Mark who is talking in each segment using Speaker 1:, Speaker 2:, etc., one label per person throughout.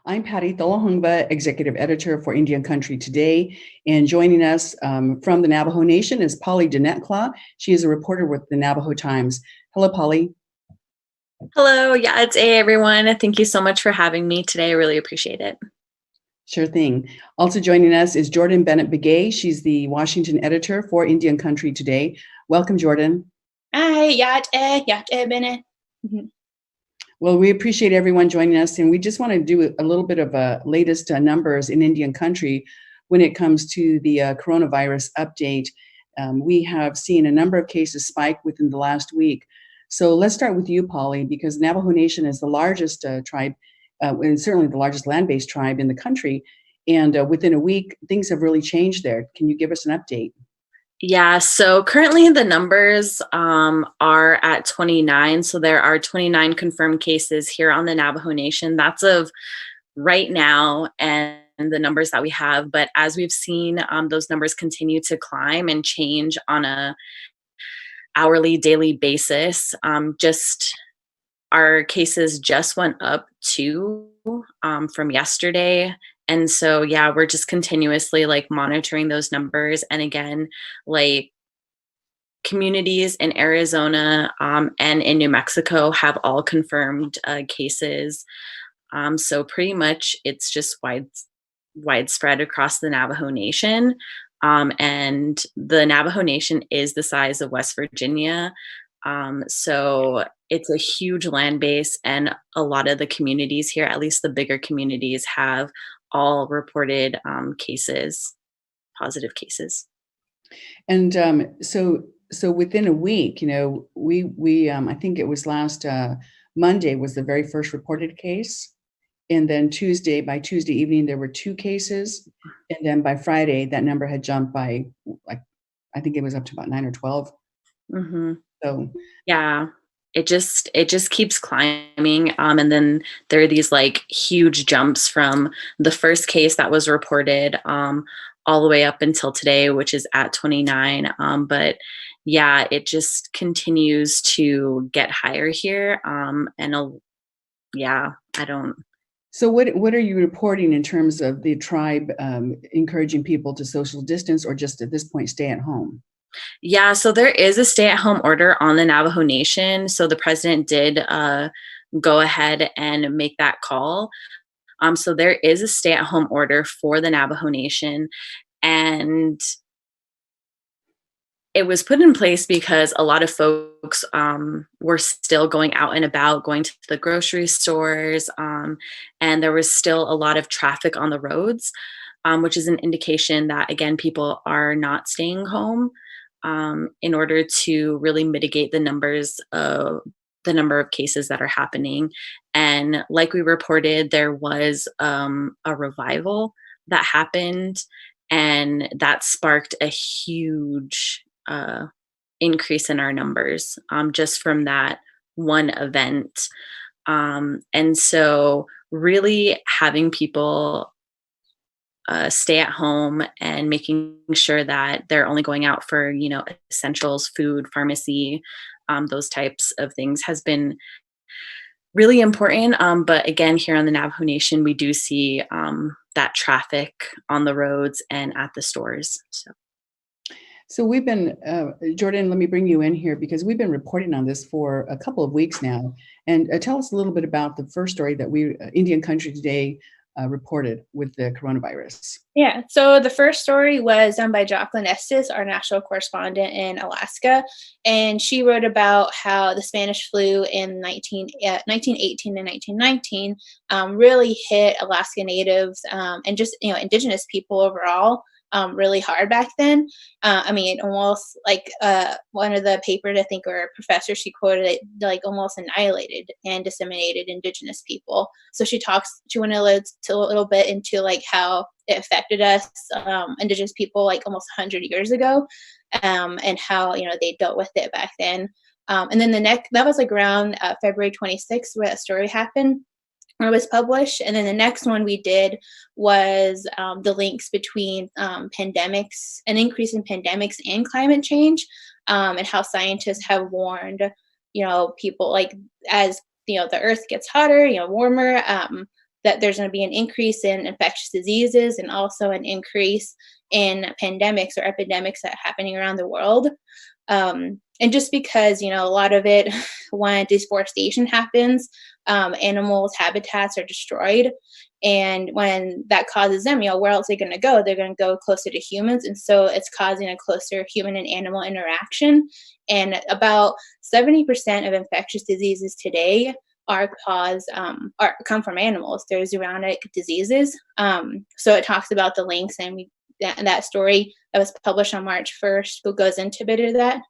Speaker 1: I'm Patty Talahongva, Executive Editor for Indian Country Today, and joining us from the Navajo Nation is Pauly Denetclaw. She is a reporter with the Navajo Times. Hello, Pauly.
Speaker 2: Hello, yeah, it's A everyone. Thank you so much for having me today. I really appreciate it.
Speaker 1: Sure thing. Also joining us is Jourdan Bennett-Begaye. She's the Washington editor for Indian Country Today. Welcome, Jourdan.
Speaker 3: Hi, Bennett.
Speaker 1: Well, we appreciate everyone joining us, and we just want to do a little bit of latest numbers in Indian Country when it comes to the coronavirus update. We have seen a number of cases spike within the last week. So let's start with you, Pauly, because Navajo Nation is the largest tribe, and certainly the largest land-based tribe in the country. And within a week, things have really changed there. Can you give us an update?
Speaker 2: Yeah, so currently the numbers are at 29. So there are 29 confirmed cases here on the Navajo Nation. That's of right now and the numbers that we have. But as we've seen, those numbers continue to climb and change on a hourly, daily basis. Just our cases just went up too from yesterday. And so, yeah, we're just continuously like monitoring those numbers. And again, like communities in Arizona and in New Mexico have all confirmed cases. So pretty much it's just widespread across the Navajo Nation. And the Navajo Nation is the size of West Virginia. So it's a huge land base, and a lot of the communities here, at least the bigger communities, have all reported cases, positive cases.
Speaker 1: And so within a week, we I think it was last Monday was the very first reported case, and then by Tuesday evening there were 2 cases, and then by Friday that number had jumped by like I think it was up to about 9 or 12.
Speaker 2: Mm-hmm.
Speaker 1: So
Speaker 2: Yeah, it just keeps climbing, and then there are these like huge jumps from the first case that was reported all the way up until today, which is at 29. But yeah, it just continues to get higher here, yeah, I don't.
Speaker 1: so what are you reporting in terms of the tribe encouraging people to social distance or just at this point stay at home?
Speaker 2: Yeah, so there is a stay-at-home order on the Navajo Nation. So the president did go ahead and make that call. So there is a stay-at-home order for the Navajo Nation, and it was put in place because a lot of folks were still going out and about, going to the grocery stores, and there was still a lot of traffic on the roads, which is an indication that, again, people are not staying home in order to really mitigate the number of cases that are happening. And like we reported, there was a revival that happened, and that sparked a huge increase in our numbers just from that one event. And so, really having people stay at home and making sure that they're only going out for, essentials, food, pharmacy, those types of things has been really important. But again, here on the Navajo Nation, we do see that traffic on the roads and at the stores.
Speaker 1: So we've been, Jourdan, let me bring you in here because we've been reporting on this for a couple of weeks now. And tell us a little bit about the first story that Indian Country Today reported with the coronavirus.
Speaker 3: Yeah, so the first story was done by Jacqueline Estes, our national correspondent in Alaska, and she wrote about how the Spanish flu in 1918 and 1919 really hit Alaska Natives and just Indigenous people overall really hard back then. I mean, almost like one of the papers, I think, or a professor she quoted it, like almost annihilated and disseminated Indigenous people. So she went a little bit into like how it affected us, Indigenous people, like almost 100 years ago, and how they dealt with it back then. And then that was like around February 26th where that story happened. It was published. And then the next one we did was the links between pandemics, an increase in pandemics and climate change, and how scientists have warned, people like as the earth gets hotter, warmer, that there's going to be an increase in infectious diseases and also an increase in pandemics or epidemics that are happening around the world. And just because, a lot of it, when deforestation happens, animals' habitats are destroyed. And when that causes them, where else are they going to go? They're going to go closer to humans. And so it's causing a closer human and animal interaction. And about 70% of infectious diseases today come from animals. They're zoonotic diseases. So it talks about the links, and that story that was published on March 1st who goes into a bit of that.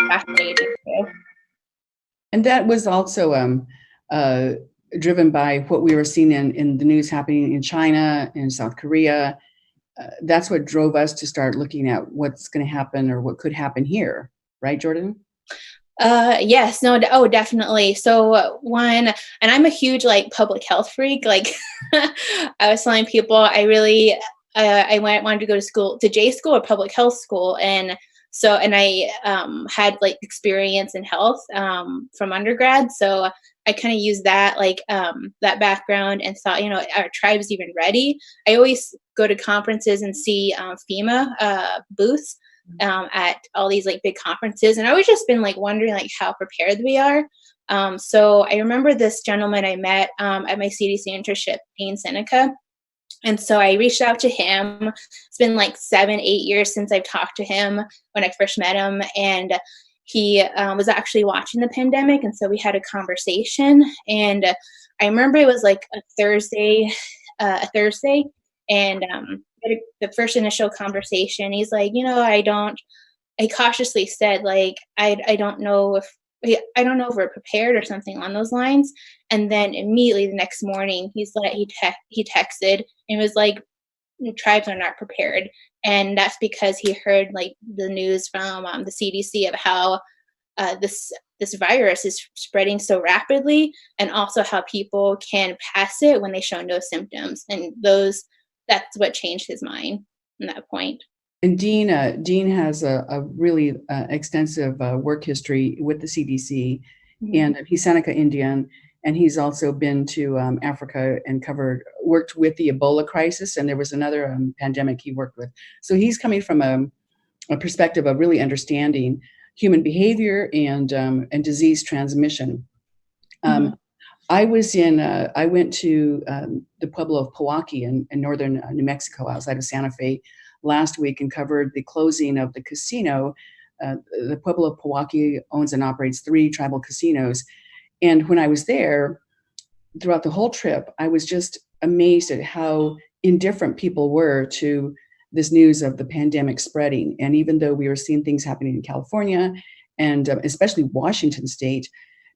Speaker 3: Fascinating too.
Speaker 1: And that was also driven by what we were seeing in the news happening in China and South Korea. That's what drove us to start looking at what's going to happen or what could happen here, right, Jourdan?
Speaker 3: Yes, no, definitely. So and I'm a huge public health freak. I was telling people, I really, wanted to go to J school or public health school, and I had experience in health from undergrad. So I kind of used that that background and thought, our tribe's even ready. I always go to conferences and see FEMA booths at all these big conferences, and I always just been wondering how prepared we are. So I remember this gentleman I met at my CDC internship, Dean Seneca. And so I reached out to him. It's been 7-8 years since I've talked to him when I first met him. And he was actually watching the pandemic. And so we had a conversation. And I remember it was a Thursday. And the first initial conversation, he's I cautiously said, I don't know if we're prepared or something on those lines. And then immediately the next morning, he texted and was tribes are not prepared. And that's because he heard the news from the CDC of how this virus is spreading so rapidly, and also how people can pass it when they show no symptoms. And that's what changed his mind from that point.
Speaker 1: And Dean has a really extensive work history with the CDC, and he's Seneca Indian, and he's also been to Africa and worked with the Ebola crisis, and there was another pandemic he worked with. So he's coming from a perspective of really understanding human behavior and disease transmission. I went to the Pueblo of Pewaukee in northern New Mexico, outside of Santa Fe, last week, and covered the closing of the casino. The Pueblo of Pewaukee owns and operates 3 tribal casinos. And when I was there, throughout the whole trip, I was just amazed at how indifferent people were to this news of the pandemic spreading. And even though we were seeing things happening in California and especially Washington State,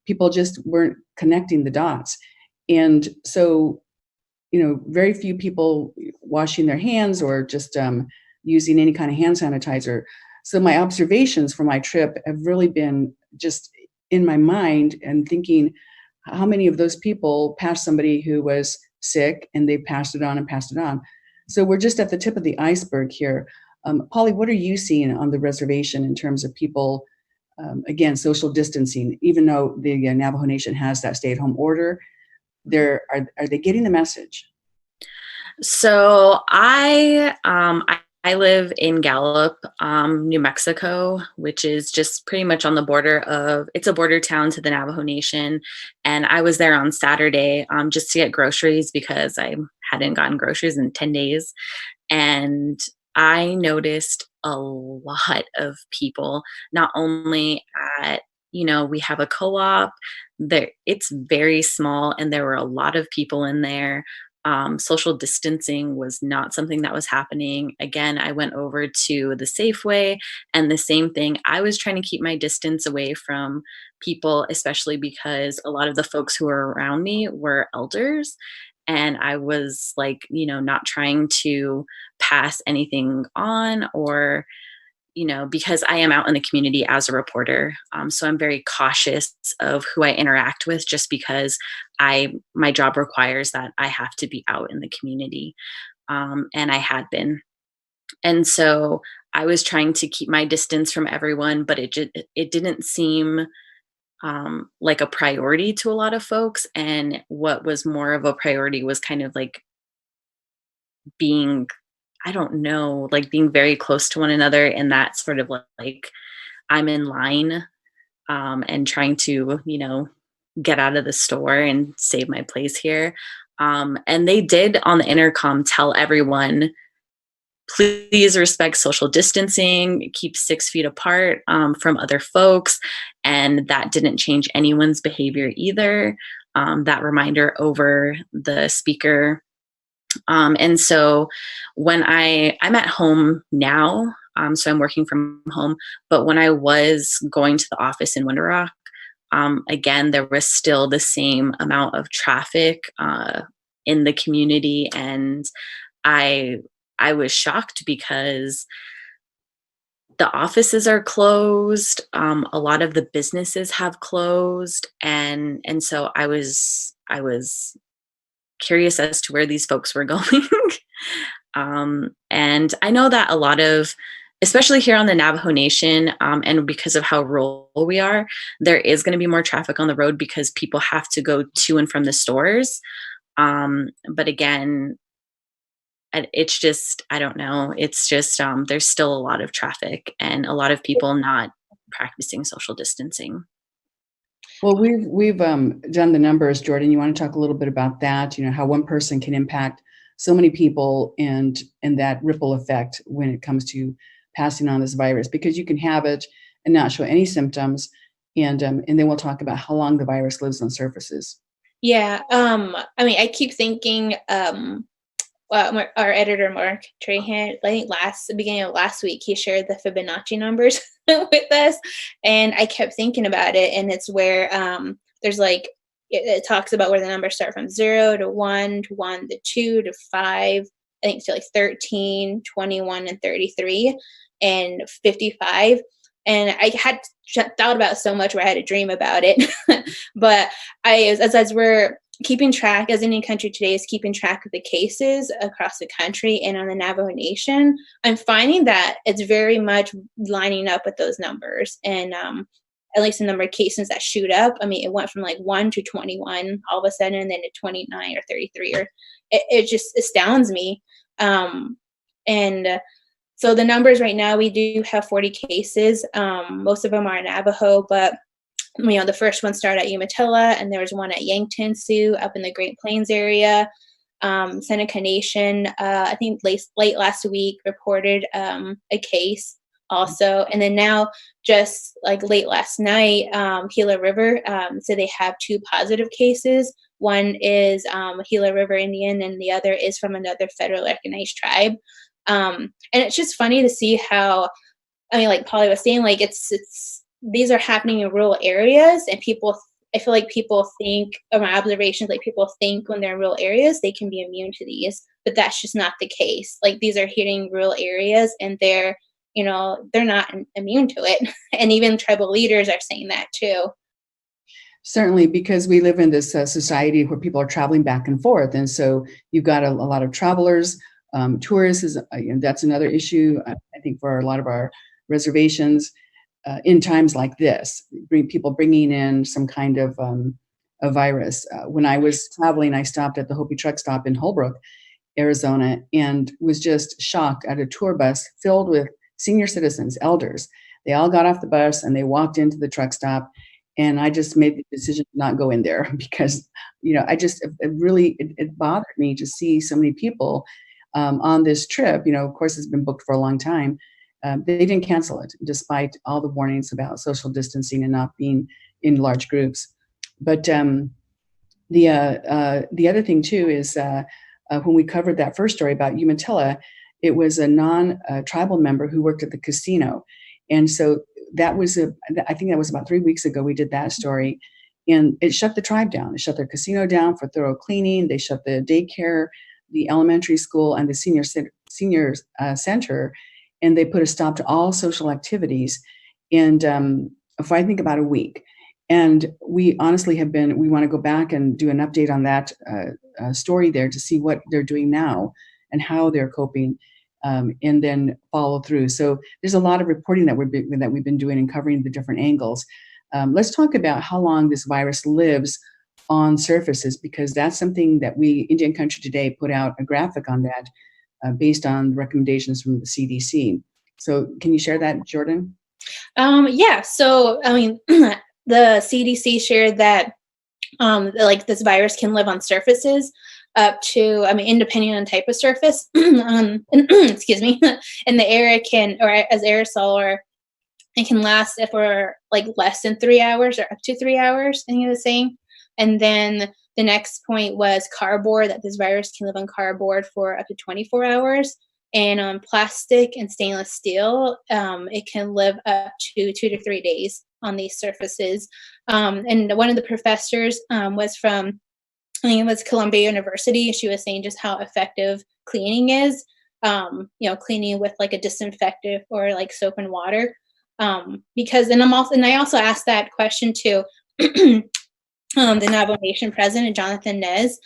Speaker 1: people just weren't connecting the dots. And so, very few people washing their hands or just using any kind of hand sanitizer. So my observations from my trip have really been just in my mind and thinking, how many of those people passed somebody who was sick and they passed it on and passed it on. So we're just at the tip of the iceberg here. Pauly, what are you seeing on the reservation in terms of people, again, social distancing? Even though the Navajo Nation has that stay-at-home order, are they getting the message?
Speaker 2: So I live in Gallup, New Mexico, which is just pretty much on the border it's a border town to the Navajo Nation. And I was there on Saturday just to get groceries because I hadn't gotten groceries in 10 days. And I noticed a lot of people, not only at, we have a co-op there, it's very small, and there were a lot of people in there. Social distancing was not something that was happening. Again, I went over to the Safeway, and the same thing. I was trying to keep my distance away from people, especially because a lot of the folks who were around me were elders. And I was not trying to pass anything on or, because I am out in the community as a reporter. So I'm very cautious of who I interact with, just because my job requires that I have to be out in the community. And I had been. And so I was trying to keep my distance from everyone, but it didn't seem like a priority to a lot of folks. And what was more of a priority was kind of like being, I don't know, like being very close to one another, and that sort of like I'm in line, and trying to, get out of the store and save my place here. And they did on the intercom tell everyone, please respect social distancing, keep 6 feet apart from other folks. And that didn't change anyone's behavior either. That reminder over the speaker. And so when I'm at home now, so I'm working from home, but when I was going to the office in Winter Rock, again, there was still the same amount of traffic in the community. And I was shocked because the offices are closed. A lot of the businesses have closed. And so I was curious as to where these folks were going. And I know that a lot of, especially here on the Navajo Nation, and because of how rural we are, there is going to be more traffic on the road because people have to go to and from the stores. But again, it's just, I don't know. It's just, there's still a lot of traffic and a lot of people not practicing social distancing.
Speaker 1: Well, we've done the numbers, Jourdan. You want to talk a little bit about that? How one person can impact so many people, and that ripple effect when it comes to passing on this virus, because you can have it and not show any symptoms, and then we'll talk about how long the virus lives on surfaces.
Speaker 3: Yeah. I mean, I keep thinking, our editor Mark Trahan, I think beginning of last week, he shared the Fibonacci numbers with us, and I kept thinking about it. And it's where there's like it talks about where the numbers start from 0 to 1 to 1 to 2 to 5. I think to like 13, 21, and 33, and 55. And I had thought about so much where I had a dream about it, but as we're keeping track, as Indian Country Today is keeping track of the cases across the country and on the Navajo Nation, I'm finding that it's very much lining up with those numbers. And at least the number of cases that shoot up, I mean, it went from like 1 to 21 all of a sudden, and then to 29 or 33, or it just astounds me. And so the numbers right now, we do have 40 cases. Most of them are in Navajo, but the first one started at Umatilla, and there was one at Yankton Sioux up in the Great Plains area. Seneca Nation, I think late last week, reported a case also. And then now, just like late last night, Gila River, so they have 2 positive cases. One is Gila River Indian, and the other is from another federal recognized tribe. And it's just funny to see how, I mean, like Pauly was saying, like it's these are happening in rural areas, and I feel like people think, or my observations, like people think when they're in rural areas, they can be immune to these, but that's just not the case. Like these are hitting rural areas, and they're not immune to it. And even tribal leaders are saying that too.
Speaker 1: Certainly, because we live in this society where people are traveling back and forth. And so you've got a lot of travelers, tourists, and that's another issue, I think, for a lot of our reservations. In times like this, people bringing in some kind of a virus. When I was traveling, I stopped at the Hopi truck stop in Holbrook, Arizona, and was just shocked at a tour bus filled with senior citizens, elders. They all got off the bus and they walked into the truck stop, and I just made the decision to not go in there because, it bothered me to see so many people on this trip. Of course, it's been booked for a long time. They didn't cancel it, despite all the warnings about social distancing and not being in large groups. But the other thing too is when we covered that first story about Umatilla, it was a non-tribal member who worked at the casino, and so I think that was about 3 weeks ago. We did that story, and it shut the tribe down. It shut their casino down for thorough cleaning. They shut the daycare, the elementary school, and the senior center. And they put a stop to all social activities. And if I think about a week, and we honestly we want to go back and do an update on that story there to see what they're doing now and how they're coping, and then follow through. So there's a lot of reporting that we've been doing and covering the different angles. Let's talk about how long this virus lives on surfaces, because that's something that we, Indian Country Today, put out a graphic on that based on recommendations from the CDC. So can you share that, Jourdan?
Speaker 3: Yeah. So, I mean, the CDC shared that like this virus can live on surfaces up to, I mean, depending on type of surface, excuse me, and the air it can, or as aerosol, or it can last for like less than 3 hours or up to 3 hours, I think it was saying. And then the next point was cardboard, that this virus can live on cardboard for up to 24 hours. And on plastic and stainless steel, it can live up to 2 to 3 days on these surfaces. And one of the professors was from, I think it was Columbia University. She was saying just how effective cleaning is, cleaning with like a disinfectant or like soap and water. Because, and I also asked that question to the Navajo Nation president, Jonathan Nez,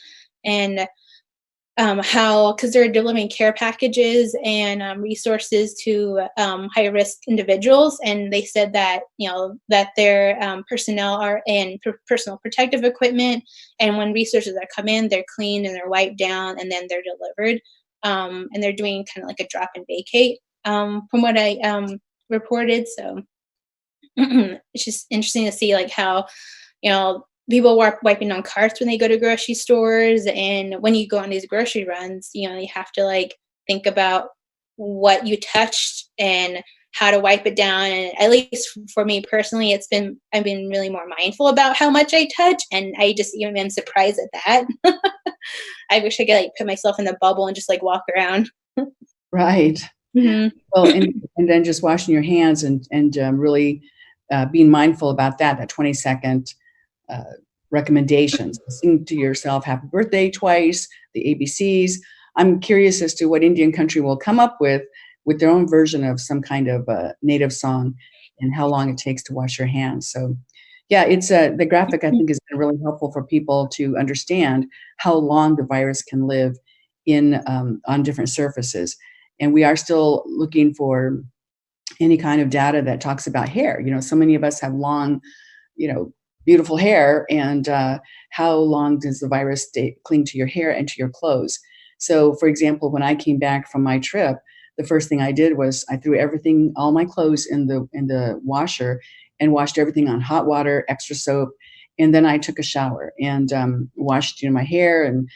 Speaker 3: and how, because they're delivering care packages and resources to high-risk individuals, and they said that that their personnel are in personal protective equipment, and when resources that come in, they're cleaned and they're wiped down, and then they're delivered, and they're doing kind of like a drop and vacate, from what I reported. So it's just interesting to see like how people are wiping down carts when they go to grocery stores, and when you go on these grocery runs, you have to like think about what you touched and how to wipe it down. And at least for me personally, I've been really more mindful about how much I touch, and I just even am surprised at that. I wish I could like put myself in the bubble and just like walk around.
Speaker 1: Right.
Speaker 3: Mm-hmm.
Speaker 1: Well, and then just washing your hands and really being mindful about that 20-second recommendations. Sing to yourself happy birthday twice, the ABCs. I'm curious as to what Indian Country will come up with their own version of some kind of native song, and how long it takes to wash your hands. So yeah, it's the graphic I think has been really helpful for people to understand how long the virus can live in on different surfaces. And we are still looking for any kind of data that talks about hair. So many of us have long, beautiful hair, and how long does the virus cling to your hair and to your clothes? So, for example, when I came back from my trip, the first thing I did was I threw all my clothes in the washer, and washed everything on hot water, extra soap, and then I took a shower and washed my hair and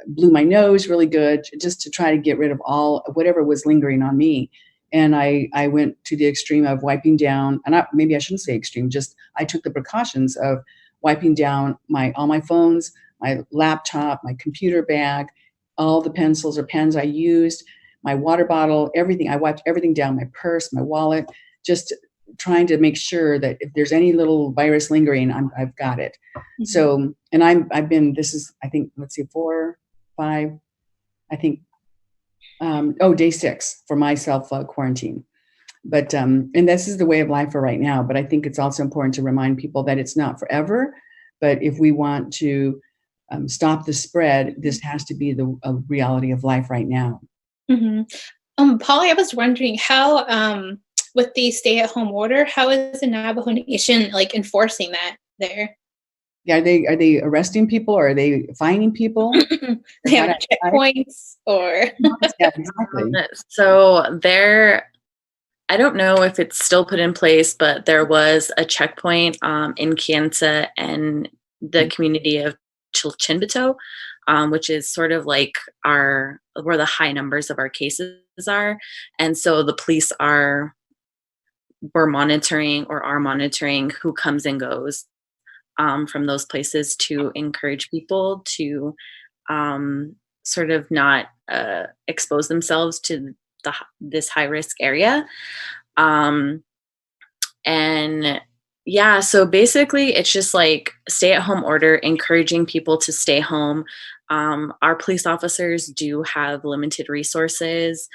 Speaker 1: blew my nose really good, just to try to get rid of all whatever was lingering on me. And I went to the extreme of wiping down, and maybe I shouldn't say extreme, just I took the precautions of wiping down all my phones, my laptop, my computer bag, all the pencils or pens I used, my water bottle, everything. I wiped everything down, my purse, my wallet, just trying to make sure that if there's any little virus lingering, I've got it. Mm-hmm. So, and I've been, this is, I think, let's see, 4, 5, I think, day 6 for my self quarantine. But, and this is the way of life for right now. But I think it's also important to remind people that it's not forever. But if we want to stop the spread, this has to be the reality of life right now.
Speaker 3: Mm-hmm. Pauly, I was wondering how, with the stay-at-home order, how is the Navajo Nation like enforcing that there?
Speaker 1: Yeah, are they arresting people, or are they fining people?
Speaker 3: They have checkpoints, or
Speaker 1: yeah, exactly.
Speaker 2: So I don't know if it's still put in place, but there was a checkpoint in Kiensa and the community of Chilchimbito, which is sort of like where the high numbers of our cases are. And so the police are monitoring who comes and goes from those places, to encourage people to sort of not expose themselves to this high risk area. And yeah, so basically it's just like stay at home order, encouraging people to stay home. Our police officers do have limited resources,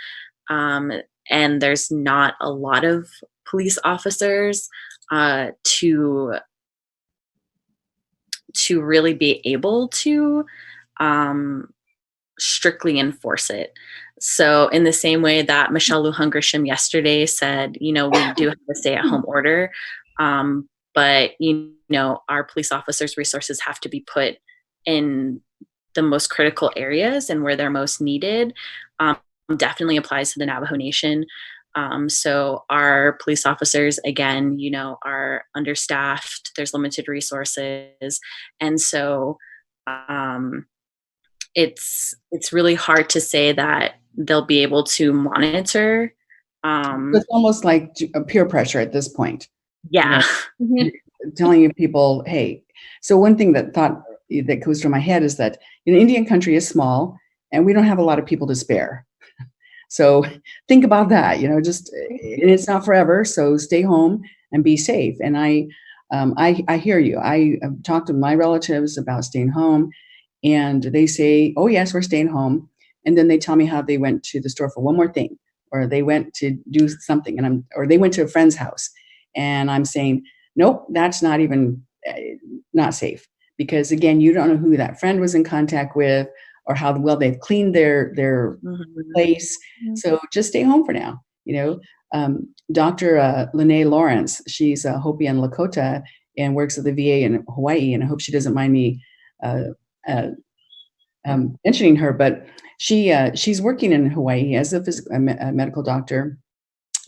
Speaker 2: and there's not a lot of police officers to really be able to strictly enforce it. So in the same way that Michelle Lujan Grisham yesterday said, we do have a stay-at-home order, but our police officers' resources have to be put in the most critical areas and where they're most needed. Definitely applies to the Navajo Nation. So our police officers, again, are understaffed. There's limited resources, and so it's really hard to say that they'll be able to monitor.
Speaker 1: It's almost like peer pressure at this point.
Speaker 2: Yeah.
Speaker 1: Telling people, hey. So one thing that goes through my head is that Indian country is small and we don't have a lot of people to spare. So think about that. And it's not forever. So stay home and be safe. And I hear you. I have talked to my relatives about staying home, and they say, "Oh yes, we're staying home," and then they tell me how they went to the store for one more thing, or they went to do something, or they went to a friend's house, and I'm saying, nope, that's not even not safe, because again, you don't know who that friend was in contact with or how well they've cleaned their place. So just stay home for now. Dr. Lene Lawrence, she's a Hopi and Lakota and works at the VA in Hawaii, and I hope she doesn't mind me mentioning her, but she's working in Hawaii as a medical doctor,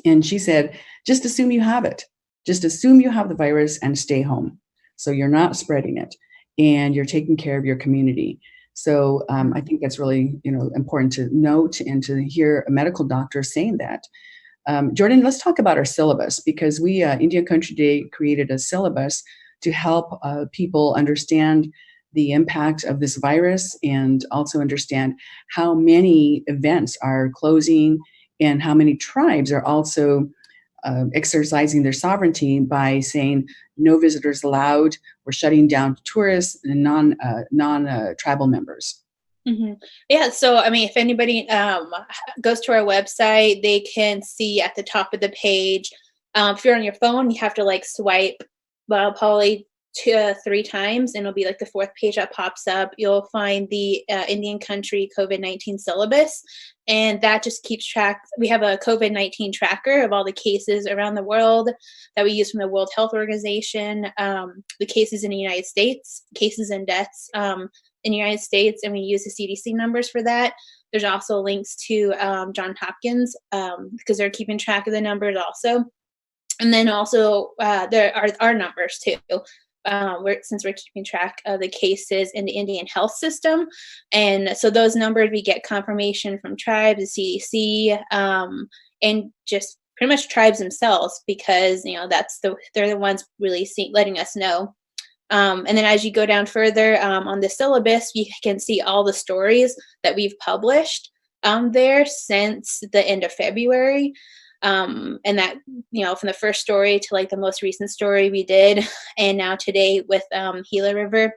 Speaker 1: and she said, just assume you have it. Just assume you have the virus and stay home, so you're not spreading it and you're taking care of your community. So I think that's really important to note and to hear a medical doctor saying that. Jourdan, let's talk about our syllabus, because we Indian Country Day created a syllabus to help people understand the impact of this virus and also understand how many events are closing and how many tribes are also exercising their sovereignty by saying no visitors allowed. We're shutting down tourists and non-tribal members.
Speaker 3: Yeah, so I mean, if anybody goes to our website, they can see at the top of the page. If you're on your phone, you have to swipe Pauly 3 times, and it'll be the 4th page that pops up. You'll find the Indian Country COVID-19 syllabus, and that just keeps track. We have a COVID-19 tracker of all the cases around the world that we use from the World Health Organization, the cases in the United States, cases and deaths in the United States, and we use the CDC numbers for that. There's also links to Johns Hopkins because they're keeping track of the numbers also. And then also there are our numbers too. Since we're keeping track of the cases in the Indian health system. And so those numbers, we get confirmation from tribes, the CDC, and just pretty much tribes themselves, because, they're the ones really letting us know. And then as you go down further on the syllabus, you can see all the stories that we've published there since the end of February. And that, from the first story to the most recent story we did, and now today with Gila River.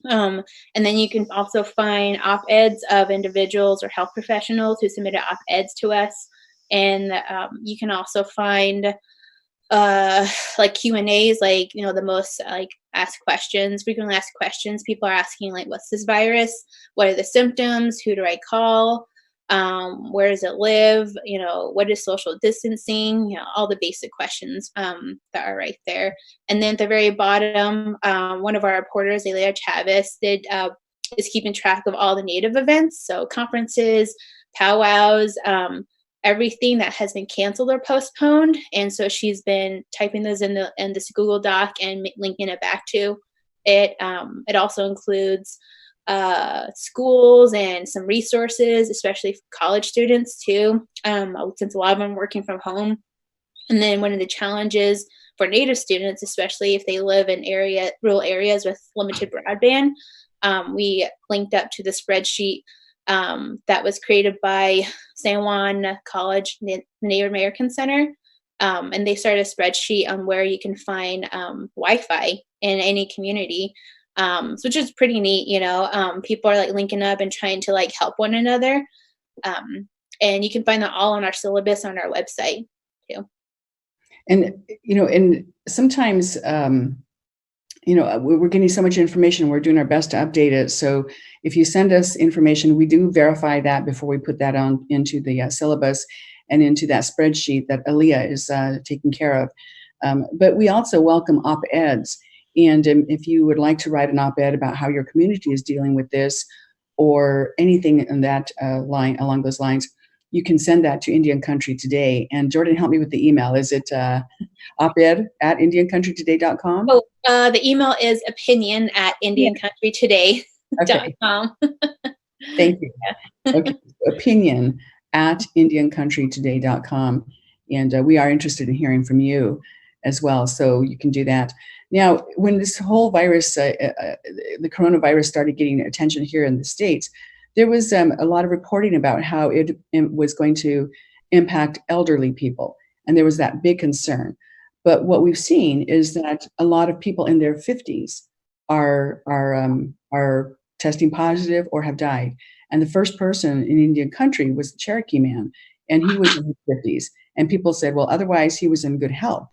Speaker 3: And then you can also find op-eds of individuals or health professionals who submitted op-eds to us. And you can also find Q&As, the most asked questions, frequently asked questions. People are asking what's this virus? What are the symptoms? Who do I call? Where does it live? What is social distancing? All the basic questions that are right there. And then at the very bottom, one of our reporters, Elia Chavez, is keeping track of all the Native events, so conferences, powwows, everything that has been canceled or postponed. And so she's been typing those in this Google Doc and linking it back to it. It also includes schools and some resources, especially for college students too, since a lot of them are working from home. And then one of the challenges for Native students, especially if they live in rural areas with limited broadband, we linked up to the spreadsheet that was created by San Juan College Native American Center. And they started a spreadsheet on where you can find Wi-Fi in any community. Which is pretty neat, people are linking up and trying to help one another. And you can find that all on our syllabus on our website too.
Speaker 1: And, and sometimes, we're getting so much information, we're doing our best to update it. So if you send us information, we do verify that before we put that on into the syllabus and into that spreadsheet that Aaliyah is taking care of. But we also welcome op-eds. And if you would like to write an op-ed about how your community is dealing with this or anything in that line along those lines, you can send that to Indian Country Today. And Jourdan, help me with the email. Is it op-ed at indiancountrytoday.com?
Speaker 3: Oh, the email is opinion@indiancountrytoday.com.
Speaker 1: Okay, thank you. Okay, opinion at indiancountrytoday.com. And we are interested in hearing from you as well, so you can do that. Now, when this whole virus, the coronavirus started getting attention here in the States, there was a lot of reporting about how it was going to impact elderly people. And there was that big concern. But what we've seen is that a lot of people in their 50s are testing positive or have died. And the first person in Indian Country was the Cherokee man, and he was in his 50s. And people said, well, otherwise he was in good health.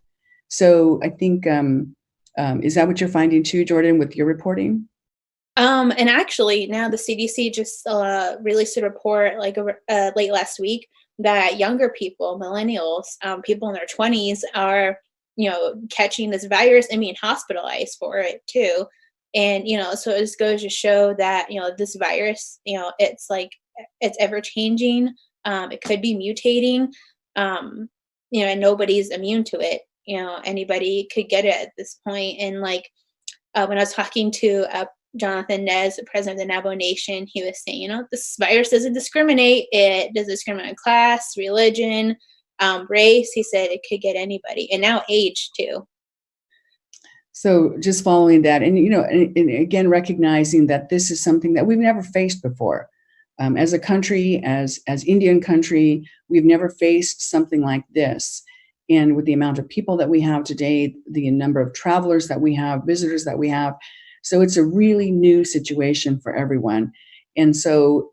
Speaker 1: So I think, is that what you're finding too, Jourdan, with your reporting?
Speaker 3: And actually, now the CDC just released a report like late last week that younger people, millennials, people in their 20s are, catching this virus and being hospitalized for it too. And, so it just goes to show that, this virus, it's ever changing. It could be mutating, and nobody's immune to it. Anybody could get it at this point. And when I was talking to Jonathan Nez, the president of the Navajo Nation, he was saying, this virus doesn't discriminate. It doesn't discriminate on class, religion, race. He said it could get anybody, and now age too.
Speaker 1: So just following that, and and again recognizing that this is something that we've never faced before, as a country, as Indian Country, we've never faced something like this. And with the amount of people that we have today, the number of travelers that we have, visitors that we have, so it's a really new situation for everyone. And so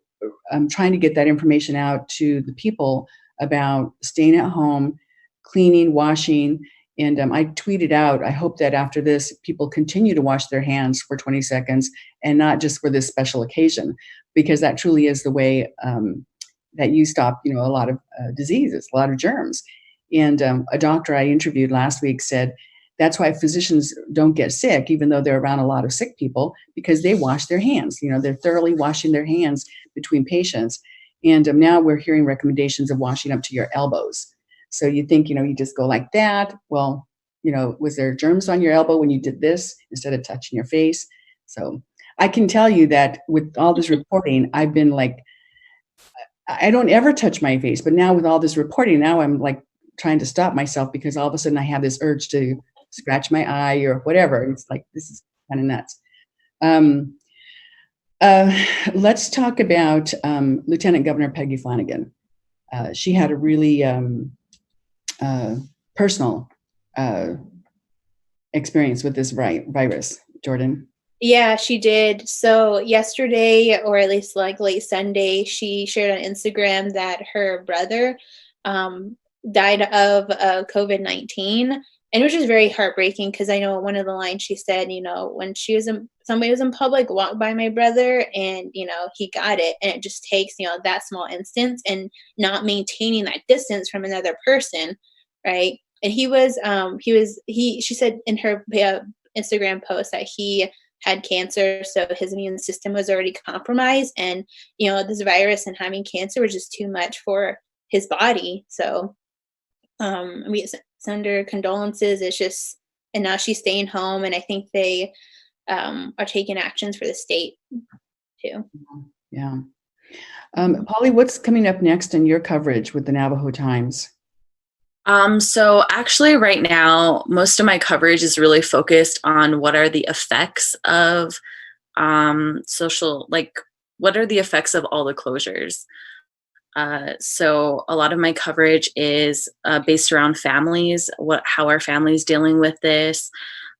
Speaker 1: I'm trying to get that information out to the people about staying at home, cleaning, washing. And I tweeted out, I hope that after this, people continue to wash their hands for 20 seconds and not just for this special occasion, because that truly is the way that you stop, a lot of diseases, a lot of germs. And a doctor I interviewed last week said, that's why physicians don't get sick, even though they're around a lot of sick people, because they wash their hands. They're thoroughly washing their hands between patients. And now we're hearing recommendations of washing up to your elbows. So you think, you just go like that. Well, was there germs on your elbow when you did this instead of touching your face? So I can tell you that with all this reporting, I've been I don't ever touch my face, but now with all this reporting, now I'm trying to stop myself because all of a sudden I have this urge to scratch my eye or whatever. And it's this is kind of nuts. Let's talk about Lieutenant Governor Peggy Flanagan. She had a really personal experience with this virus. Jourdan?
Speaker 3: Yeah, she did. So yesterday, or at least late Sunday, she shared on Instagram that her brother died of COVID-19. And it was just very heartbreaking because I know one of the lines she said, when somebody was in public, walked by my brother and, he got it. And it just takes, that small instance and not maintaining that distance from another person. Right. And she said in her Instagram post that he had cancer. So his immune system was already compromised. And, this virus and having cancer was just too much for his body. So, it's under condolences. It's just, and now she's staying home. And I think they are taking actions for the state too.
Speaker 1: Yeah. Pauly, what's coming up next in your coverage with the Navajo Times?
Speaker 2: So actually right now, most of my coverage is really focused on what are the effects of what are the effects of all the closures. So a lot of my coverage is based around families, how are families dealing with this.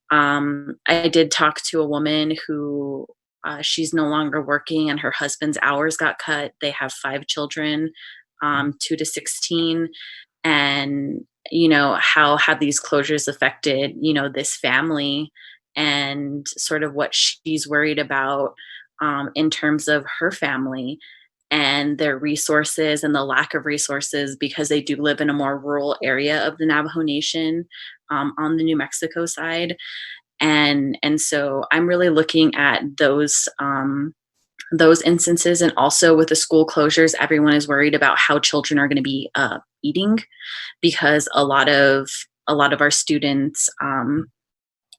Speaker 2: I did talk to a woman who she's no longer working and her husband's hours got cut. They have 5 children, 2 to 16. And, how have these closures affected, this family and sort of what she's worried about in terms of her family and their resources and the lack of resources because they do live in a more rural area of the Navajo Nation. on the New Mexico side. And so I'm really looking at those instances. And also with the school closures, everyone is worried about how children are going to be eating, because a lot of our students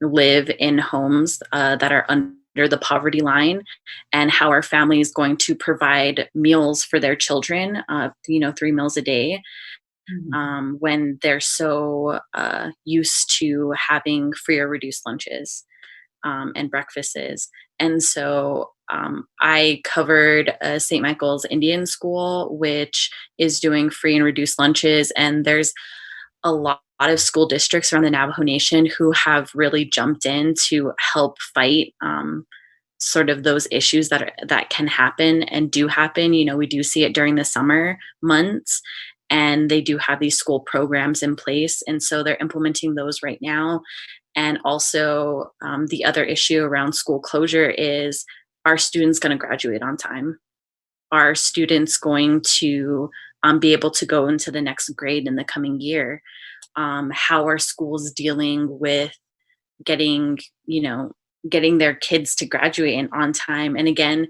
Speaker 2: live in homes that are under the poverty line, and how our family is going to provide meals for their children, 3 meals a day, when they're so used to having free or reduced lunches and breakfasts. And so I covered St. Michael's Indian School, which is doing free and reduced lunches. And there's a lot of school districts around the Navajo Nation who have really jumped in to help fight sort of those issues that can happen and do happen. We do see it during the summer months, and they do have these school programs in place. And so they're implementing those right now. And also the other issue around school closure is, are students going to graduate on time? Are students going to be able to go into the next grade in the coming year? How are schools dealing with getting their kids to graduate and on time? And again,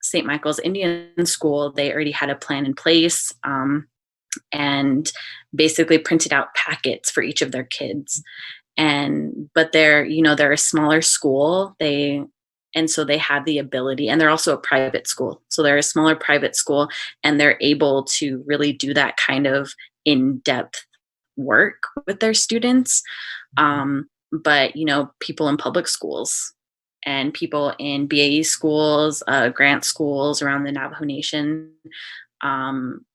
Speaker 2: St. Michael's Indian School, they already had a plan in place, and basically printed out packets for each of their kids. But they're a smaller school. And so they have the ability, and they're also a private school. So they're a smaller private school, and they're able to really do that kind of in-depth work with their students. But people in public schools and people in BAE schools, grant schools around the Navajo Nation,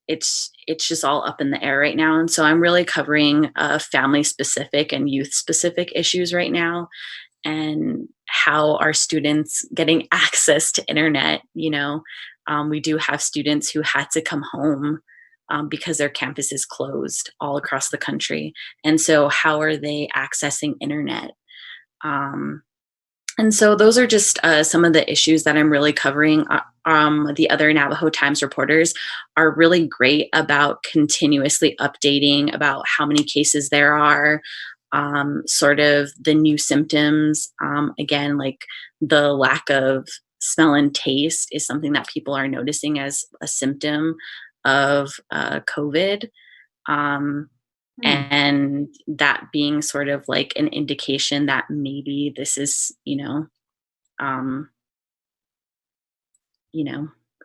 Speaker 2: it's just all up in the air right now. And so I'm really covering family-specific and youth-specific issues right now, and how are students getting access to internet. We do have students who had to come home because their campus is closed all across the country. And so how are they accessing internet? And so those are just some of the issues that I'm really covering. The other Navajo Times reporters are really great about continuously updating about how many cases there are, sort of the new symptoms. Again, like the lack of smell and taste is something that people are noticing as a symptom of COVID. And that being sort of like an indication that maybe this is,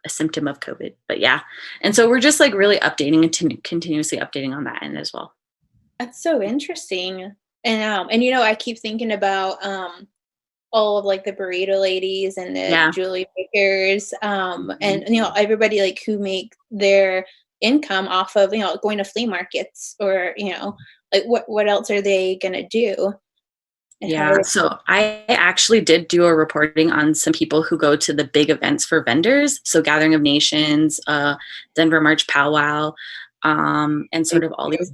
Speaker 2: a symptom of COVID. But yeah. And so we're just like really updating and continuously updating on that end as well.
Speaker 3: That's so interesting. And I keep thinking about all of like the burrito ladies and the jewelry makers, and everybody like who make their income off of going to flea markets, or like what else are they gonna do?
Speaker 2: Yeah, so I actually did do a reporting on some people who go to the big events for vendors, so Gathering of Nations, Denver March Powwow, and sort of all these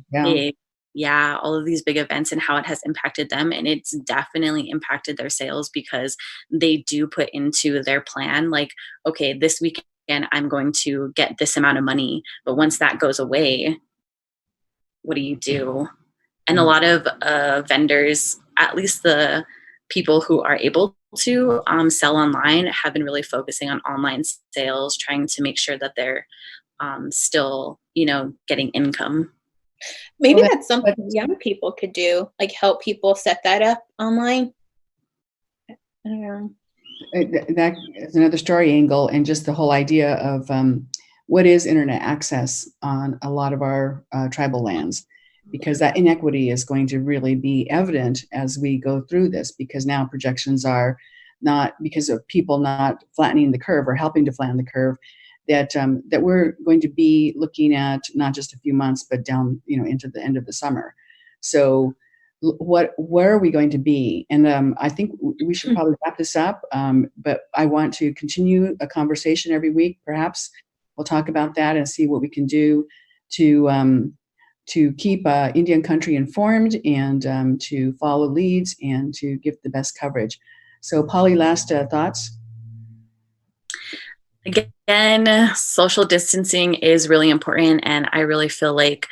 Speaker 2: all of these big events, and how it has impacted them. And it's definitely impacted their sales, because they do put into their plan like, okay, this weekend I'm going to get this amount of money, but once that goes away, what do you do? And a lot of vendors, at least the people who are able to sell online, have been really focusing on online sales, trying to make sure that they're still, getting income.
Speaker 3: Maybe that's something young people could do, like help people set that up online. I don't know.
Speaker 1: That is another story angle, and just the whole idea of what is internet access on a lot of our tribal lands, because that inequity is going to really be evident as we go through this, because now projections are not, because of people not flattening the curve or helping to flatten the curve, that we're going to be looking at not just a few months, but down, into the end of the summer. So where are we going to be? And I think we should probably wrap this up, but I want to continue a conversation every week. Perhaps we'll talk about that and see what we can do to keep Indian country informed, and to follow leads, and to give the best coverage. So Pauly, last thoughts?
Speaker 2: Again, social distancing is really important, and I really feel like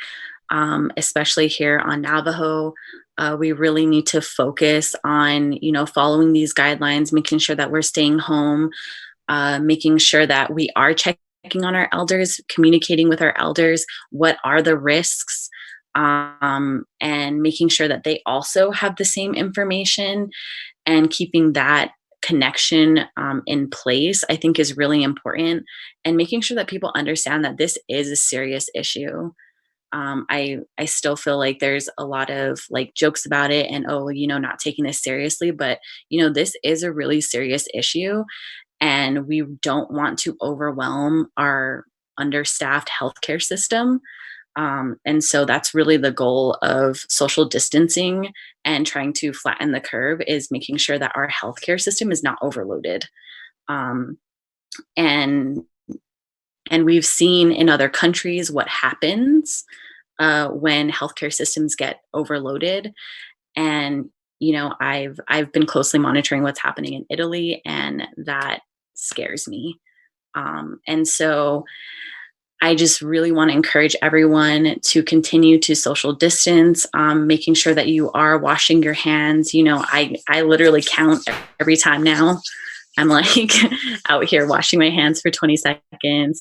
Speaker 2: especially here on Navajo. We really need to focus on, following these guidelines, making sure that we're staying home, making sure that we are checking on our elders, communicating with our elders, what are the risks, and making sure that they also have the same information, and keeping that connection in place, I think, is really important, and making sure that people understand that this is a serious issue. I still feel like there's a lot of like jokes about it and, oh, not taking this seriously, but this is a really serious issue, and we don't want to overwhelm our understaffed healthcare system. And so that's really the goal of social distancing and trying to flatten the curve, is making sure that our healthcare system is not overloaded. Um, and and we've seen in other countries what happens when healthcare systems get overloaded. And I've been closely monitoring what's happening in Italy, and that scares me. And so I just really want to encourage everyone to continue to social distance, making sure that you are washing your hands. I literally count every time now. I'm like out here washing my hands for 20 seconds.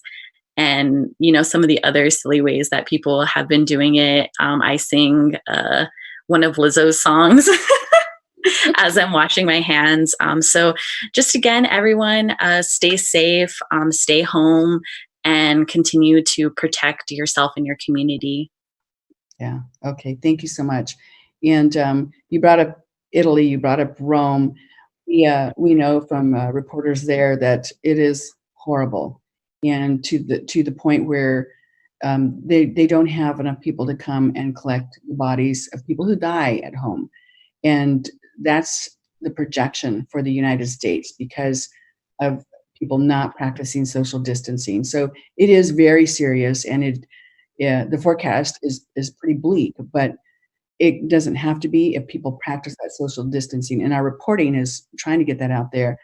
Speaker 2: And, some of the other silly ways that people have been doing it. I sing one of Lizzo's songs as I'm washing my hands. So just again, everyone, stay safe, stay home, and continue to protect yourself and your community.
Speaker 1: Yeah. Okay. Thank you so much. And you brought up Italy, you brought up Rome. We know from reporters there that it is horrible, and to the point where they don't have enough people to come and collect the bodies of people who die at home. And that's the projection for the United States because of people not practicing social distancing. So it is very serious, and the forecast is pretty bleak, but it doesn't have to be if people practice that social distancing. And our reporting is trying to get that out there.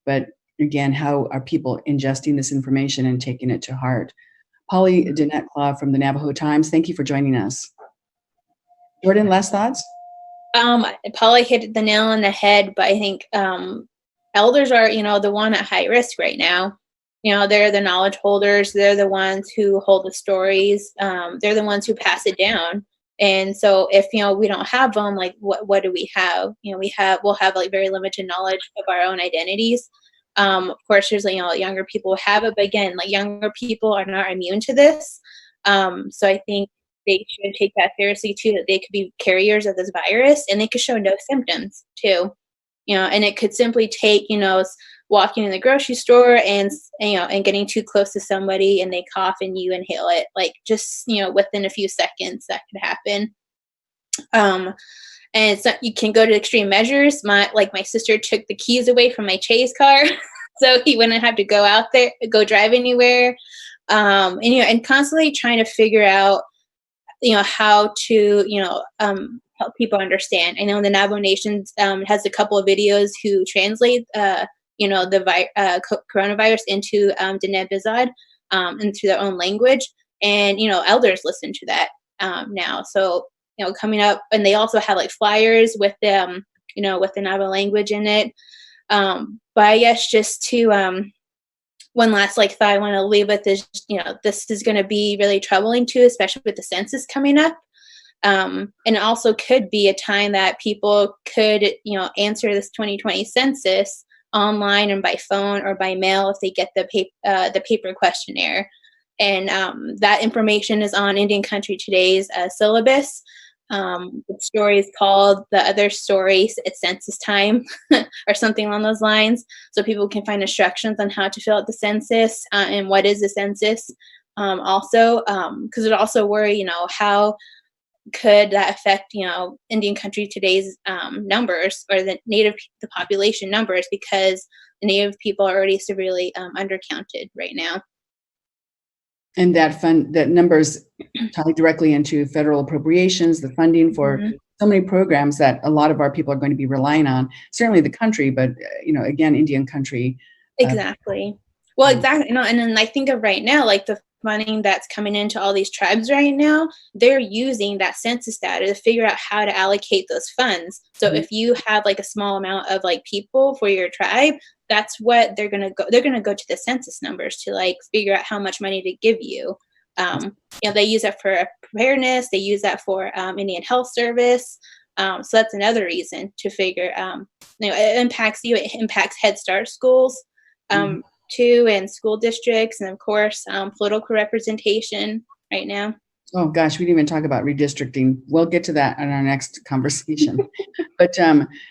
Speaker 1: But again, how are people ingesting this information and taking it to heart? Pauly Denetclaw from the Navajo Times, thank you for joining us. Jourdan, last thoughts?
Speaker 3: Pauly hit the nail on the head, but I think elders are, the one at high risk right now. They're the knowledge holders. They're the ones who hold the stories. They're the ones who pass it down. And so if, we don't have them, like what do we have? We'll have like very limited knowledge of our own identities. Of course, there's, younger people have it, but again, like younger people are not immune to this. So I think they should take that seriously too, that they could be carriers of this virus, and they could show no symptoms too. And it could simply take, walking in the grocery store and getting too close to somebody and they cough and you inhale it, like just, within a few seconds that could happen. And so you can go to extreme measures. My sister took the keys away from my Chase car, so he wouldn't have to go drive anywhere. And constantly trying to figure out, how to, help people understand. I know the Navajo Nation has a couple of videos who translate, the coronavirus into Bennett-Begaye into their own language, and elders listen to that now. So coming up, and they also have like flyers with them, with the Navajo language in it. But I guess just to one last thought I want to leave with is, this is going to be really troubling too, especially with the census coming up. And it also could be a time that people could, answer this 2020 census online and by phone or by mail if they get the paper questionnaire. And that information is on Indian Country Today's syllabus. The story is called "The Other Stories at Census Time" or something along those lines, so people can find instructions on how to fill out the census and what is the census. Also, because it also worry, how could that affect, Indian Country Today's numbers, or the population numbers, because the Native people are already severely undercounted right now.
Speaker 1: And that numbers tie directly into federal appropriations, the funding for so many programs that a lot of our people are going to be relying on. Certainly the country, but again, Indian country.
Speaker 3: Exactly. Well, exactly. And then I think of right now, like the money that's coming into all these tribes right now, they're using that census data to figure out how to allocate those funds. So if you have like a small amount of like people for your tribe, that's what they're gonna go. They're gonna go to the census numbers to like figure out how much money to give you. They use that for preparedness. They use that for Indian Health Service. So that's another reason to figure. It impacts you. It impacts Head Start schools too, and school districts, and of course political representation right now.
Speaker 1: Oh gosh, we didn't even talk about redistricting. We'll get to that in our next conversation. But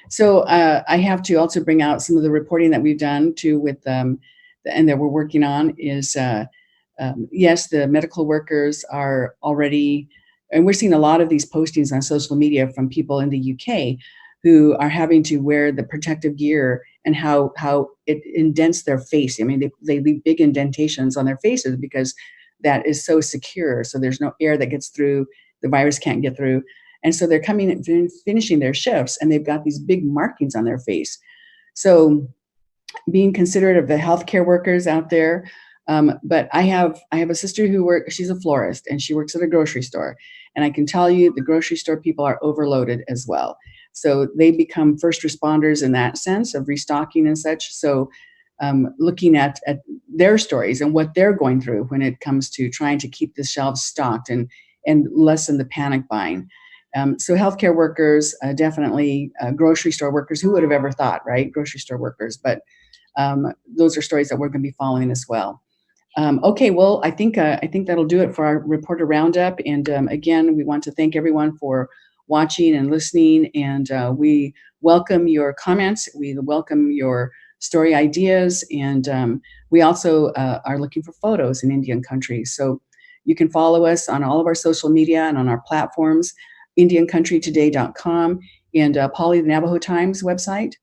Speaker 1: so I have to also bring out some of the reporting that we've done too with and that we're working on is yes, the medical workers are already, and we're seeing a lot of these postings on social media from people in the UK who are having to wear the protective gear and how it indents their face. I mean, they leave big indentations on their faces because that is so secure. So there's no air that gets through, the virus can't get through. And so they're coming and finishing their shifts and they've got these big markings on their face. So being considerate of the healthcare workers out there. But I have a sister who she's a florist and she works at a grocery store. And I can tell you the grocery store people are overloaded as well. So they become first responders in that sense of restocking and such. So looking at their stories and what they're going through when it comes to trying to keep the shelves stocked and lessen the panic buying. So healthcare workers, definitely grocery store workers, who would have ever thought, right? Grocery store workers, but those are stories that we're going to be following as well. Okay, well, I think that'll do it for our reporter roundup. And again, we want to thank everyone for watching and listening. And we welcome your comments. We welcome your story ideas. And we also are looking for photos in Indian country. So you can follow us on all of our social media and on our platforms, IndianCountryToday.com, and Pauly, the Navajo Times website.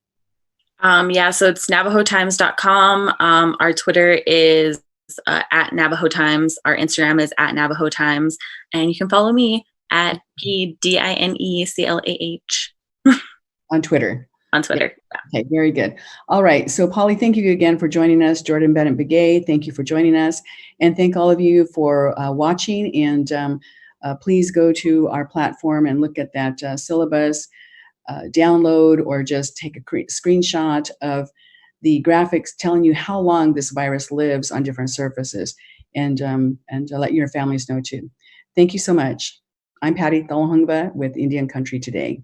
Speaker 2: So it's NavajoTimes.com. Our Twitter is at Navajo Times. Our Instagram is at Navajo Times. And you can follow me at PDINECLAH.
Speaker 1: On Twitter.
Speaker 2: On Twitter.
Speaker 1: Yeah. Okay, very good. All right. So Pauly, thank you again for joining us. Jourdan, Bennett-Begaye, thank you for joining us. And thank all of you for watching. And please go to our platform and look at that syllabus, download, or just take a screenshot of the graphics telling you how long this virus lives on different surfaces, and to let your families know too. Thank you so much. I'm Patty Talahongva with Indian Country Today.